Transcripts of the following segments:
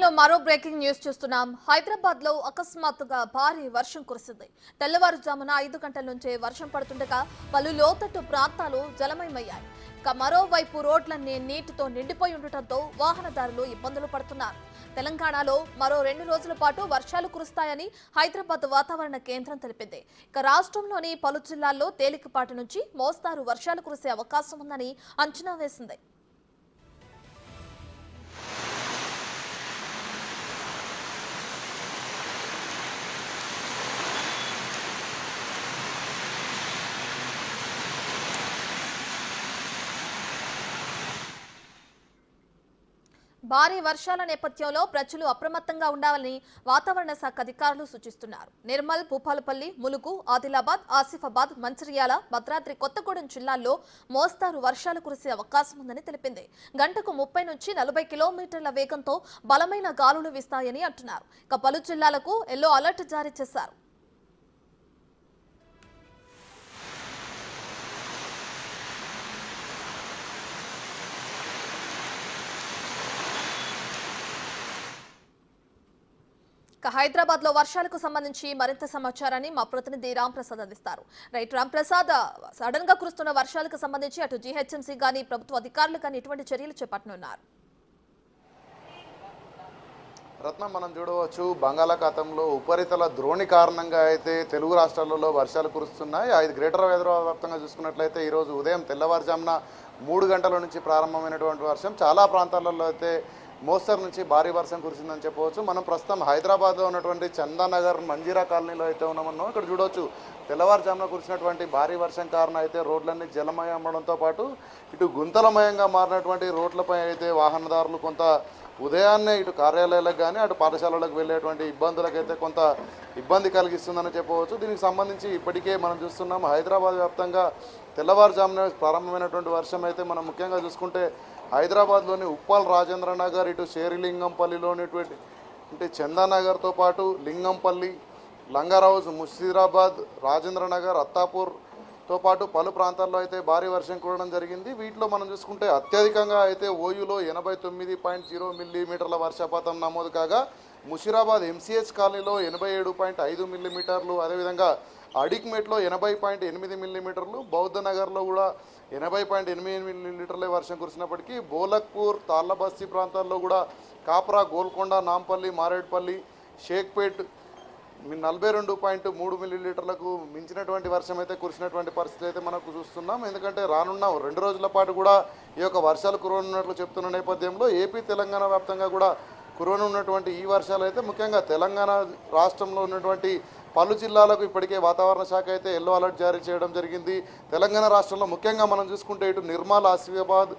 బులెటిన్లో మరో breaking news చూస్తున్నాం. హైదరాబాద్ లో అకస్మాత్తుగా భారీ వర్షం కురిసింది. తెల్లవారుజామున 5 గంటల నుంచే వర్షం పడుతుండగా పలు లోతట్టు ప్రాంతాలు జలమయమయ్యాయి. మరోవైపు రోడ్లన్నీ నీటితో నిండిపోయి ఉండటంతో వాహనదారులు ఇబ్బందులు పడుతున్నారు. తెలంగాణలో మరో 2 రోజుల పాటు వర్షాలు కురుస్తాయని హైదరాబాద్ వాతావరణ కేంద్రం తెలిపింది. రాష్ట్రంలోని పలు జిల్లాల్లో తేలికపాటి నుంచి మోస్తారు వర్షాలు కురిసే అవకాశం ఉందని అంచనా వేసింది. భారీ వర్షాల నేపథ్యంలో ప్రజలు అప్రమత్తంగా ఉండాలని వాతావరణ శాఖ అధికారులు సూచిస్తున్నారు. నిర్మల్, భూపాలపల్లి, ములుగు, ఆదిలాబాద్, ఆసిఫాబాద్, మంచిర్యాల, భద్రాద్రి కొత్తగూడెం జిల్లాల్లో మోస్తారు వర్షాలు కురిసే అవకాశం ఉందని తెలిపింది. గంటకు 30 నుంచి 40 కిలోమీటర్ల వేగంతో బలమైన గాలులు వీస్తాయని అంటున్నారు. పలు జిల్లాలకు ఎల్లో అలర్ట్ జారీ చేశారు. హైదరాబాద్ లో వర్షాలకు సంబంధించి మరింత సమాచారాన్ని మా ప్రతినిధి రామ్ ప్రసాద్ అందిస్తారు. రైట్ రామ్ ప్రసాద్, సడన్ గా కురుస్తున్న వర్షాలకు సంబంధించి అటు జీహెచ్ఎంసీ గానీ ప్రభుత్వ అధికారులు కానీ ఎటువంటి చర్యలు చేపట్టనున్నారు? రత్నం, మనం చూడవచ్చు బంగాళాఖాతంలో ఉపరితల ద్రోణి కారణంగా అయితే తెలుగు రాష్ట్రాలలో వర్షాలు కురుస్తున్నాయి. గ్రేటర్ హైదరాబాద్ వ్యాప్తంగా చూసుకున్నట్లయితే ఈరోజు ఉదయం తెల్లవారుజామున 3 గంటల నుంచి ప్రారంభమైనటువంటి వర్షం చాలా ప్రాంతాలలో అయితే మోస్తరు నుంచి భారీ వర్షం కురిసిందని చెప్పవచ్చు. మనం ప్రస్తుతం హైదరాబాద్లో ఉన్నటువంటి చందానగర్ మంజీరా కాలనీలో అయితే ఉన్నామన్నాం. ఇక్కడ చూడవచ్చు తెల్లవారుజామున కురిసినటువంటి భారీ వర్షం కారణం అయితే రోడ్లన్నీ జలమయం అవ్వడంతో పాటు ఇటు గుంతలమయంగా మారినటువంటి రోడ్లపై అయితే వాహనదారులు కొంత ఉదయాన్నే ఇటు కార్యాలయాలకు కానీ అటు పాఠశాలలకు వెళ్ళేటువంటి ఇబ్బందులకైతే కొంత ఇబ్బంది కలిగిస్తుందని చెప్పవచ్చు. దీనికి సంబంధించి ఇప్పటికే మనం చూస్తున్నాం హైదరాబాద్ వ్యాప్తంగా తెల్లవారుజామున ప్రారంభమైనటువంటి వర్షం అయితే మనం ముఖ్యంగా చూసుకుంటే హైదరాబాద్లోని ఉప్పల్ రాజేంద్ర నగర్, ఇటు షేరిలింగంపల్లిలోనిటువంటి అంటే చందానగర్తో పాటు లింగంపల్లి, లంగరౌజ్, ముషీరాబాద్, రాజేంద్ర నగర్, అత్తాపూర్తో పాటు పలు ప్రాంతాల్లో అయితే భారీ వర్షం కురవడం జరిగింది. వీటిలో మనం చూసుకుంటే అత్యధికంగా అయితే ఓయూలో 89.0 మిల్లీమీటర్ల వర్షపాతం నమోదు కాగా ముషీరాబాద్ ఎంసీహెచ్ కాలనీలో 87.5 మిల్లీమీటర్లు, అదేవిధంగా అడిక్మెట్లో 80.8 మిల్లీమీటర్లు, బౌద్ధ నగర్లో కూడా 80.8 మిల్లీమీటర్లే వర్షం కురిసినప్పటికీ బోలక్పూర్, తాళ్లబస్తి ప్రాంతాల్లో కూడా కాప్రా, గోల్కొండ, నాంపల్లి, మారేడ్పల్లి, షేక్పేట్ 42.3 మిల్లీలీటర్లకు మించినటువంటి వర్షం అయితే కురిసినటువంటి పరిస్థితి అయితే మనకు చూస్తున్నాం. ఎందుకంటే రానున్న 2 రోజుల పాటు కూడా ఈ యొక్క వర్షాలు కురవనున్నట్లు చెప్తున్న నేపథ్యంలో ఏపీ, తెలంగాణ వ్యాప్తంగా కూడా కురవనున్నటువంటి ఈ వర్షాలు అయితే ముఖ్యంగా తెలంగాణ రాష్ట్రంలో ఉన్నటువంటి పలు జిల్లాలకు ఇప్పటికే వాతావరణ శాఖ అయితే ఎల్లో అలర్ట్ జారీ చేయడం జరిగింది. తెలంగాణ రాష్ట్రంలో ముఖ్యంగా మనం చూసుకుంటే ఇటు నిర్మల్, ఆసిఫాబాద్,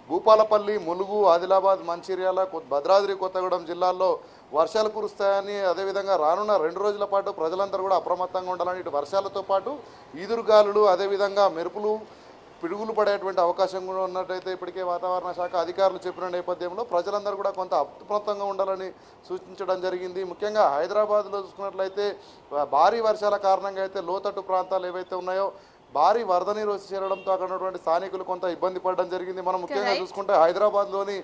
భూపాలపల్లి, ములుగు, ఆదిలాబాద్, మంచిర్యాల, భద్రాద్రి కొత్తగూడెం జిల్లాల్లో వర్షాలు కురుస్తాయని, అదేవిధంగా రానున్న 2 రోజుల పాటు ప్రజలందరూ కూడా అప్రమత్తంగా ఉండాలని, ఇటు వర్షాలతో పాటు ఈదురుగాలులు, అదేవిధంగా మెరుపులు, పిడుగులు పడేటువంటి అవకాశం కూడా ఉన్నట్టయితే ఇప్పటికే వాతావరణ శాఖ అధికారులు చెప్పిన నేపథ్యంలో ప్రజలందరూ కూడా కొంత అప్రమత్తంగా ఉండాలని సూచించడం జరిగింది. ముఖ్యంగా హైదరాబాద్లో చూసుకున్నట్లయితే భారీ వర్షాల కారణంగా అయితే లోతట్టు ప్రాంతాలు ఏవైతే ఉన్నాయో భారీ వరద నీరు వచ్చి చేరడంతో అక్కడ ఉన్నటువంటి స్థానికులు కొంత ఇబ్బంది పడడం జరిగింది. మనం ముఖ్యంగా చూసుకుంటే హైదరాబాద్లోని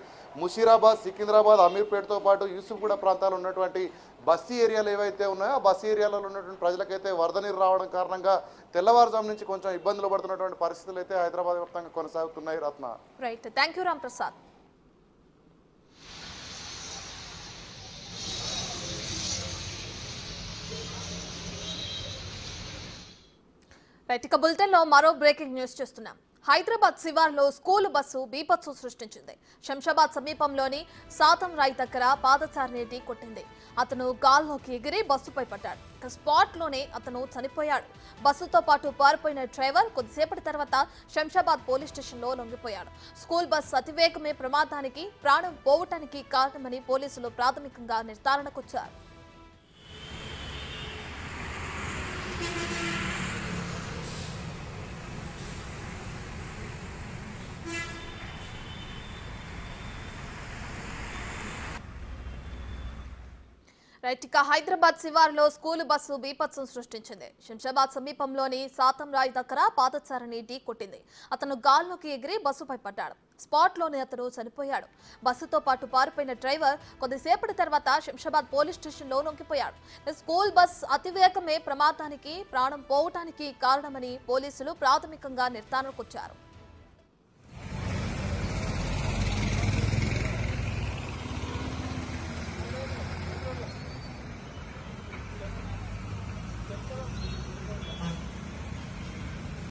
ముషీరాబాద్, సికింద్రాబాద్, అమీర్పేటతో పాటు యూసుఫ్గూడ ప్రాంతాలు ఉన్నటువంటి బస్తీ ఏరియాలు ఏవైతే ఉన్నాయో ఆ బస్తీ ఏరియాలలో ఉన్నటువంటి ప్రజలకైతే వరద నీరు రావడం కారణంగా తెల్లవారుజాము నుంచి కొంచెం ఇబ్బందులు పడుతున్నటువంటి పరిస్థితులు అయితే హైదరాబాద్ వ్యాప్తంగా కొనసాగుతున్నాయి. Ratna, right, thank you Ram Prasad. Right, బులెటిన్లో మరో బ్రేకింగ్ న్యూస్ చూస్తున్నాం. హైదరాబాద్ శివార్లో స్కూలు బస్సు బీభత్సం సృష్టించింది. శంషాబాద్ సమీపంలోని సాతం రాయ్ దగ్గర పాదచారిని ఢీ కొట్టింది. అతను గాల్లోకి ఎగిరి బస్సుపై పడ్డాడు. స్పాట్లోనే అతను చనిపోయాడు. బస్సుతో పాటు పారిపోయిన డ్రైవర్ కొద్దిసేపటి తర్వాత శంషాబాద్ పోలీస్ స్టేషన్లో లొంగిపోయాడు. స్కూల్ బస్సు అతివేగమే ప్రమాదానికి, ప్రాణం పోవటానికి కారణమని పోలీసులు ప్రాథమికంగా నిర్ధారణకొచ్చారు. రైట్, హైదరాబాద్ శివారులో స్కూలు బస్సు బీభత్సం సృష్టించింది. శంషాబాద్ సమీపంలోని సాతం రాయ్ దగ్గర పాదచారిని ఢీ కొట్టింది. అతను గాల్లోకి ఎగిరి బస్సుపై పడ్డాడు. స్పాట్లోనే అతను చనిపోయాడు. బస్సుతో పాటు పారిపోయిన డ్రైవర్ కొద్దిసేపటి తర్వాత శంషాబాద్ పోలీస్ స్టేషన్లో లొంగిపోయాడు. స్కూల్ బస్ అతివేగమే ప్రమాదానికి, ప్రాణం పోవటానికి కారణమని పోలీసులు ప్రాథమికంగా నిర్ధారణకు వచ్చారు.